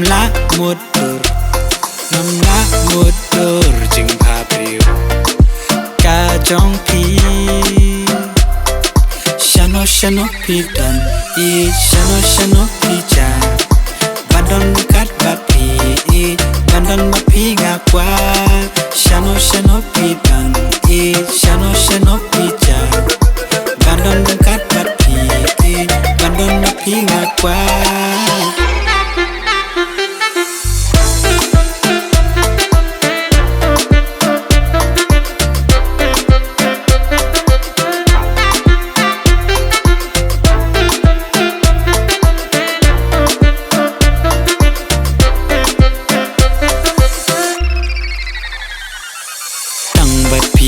la motor chừng pha priu ca trong pi shano pi dan e shano pi cha bandon kat bat pi bandon ma pi nga kwa shano pi dan e shano pi cha bandon kat bat pi bandon ma pi nga kwa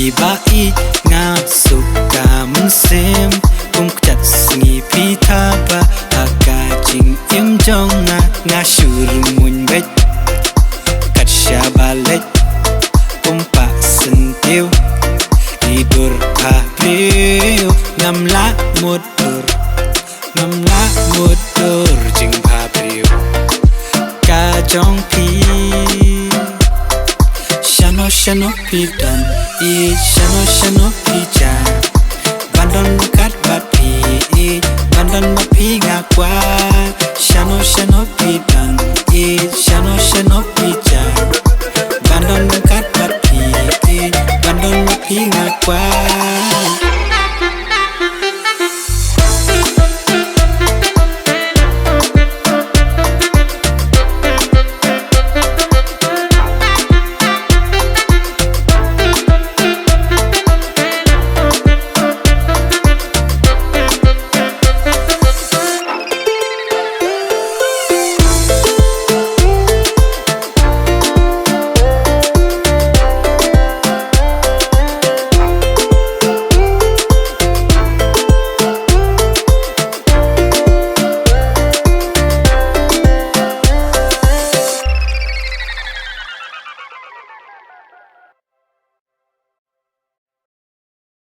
pi ba i nga suka mun sem kum chat singi pi tha ba aka ching im jong nga shur mun bet kat sha ba let kum pa sin tiu tidur pa priu ngam la motor ching pa priu ka jong pi shano pi dan e shano pi cha bandon kat bat pi bandon ma pi nga kwa shano pi dan e shano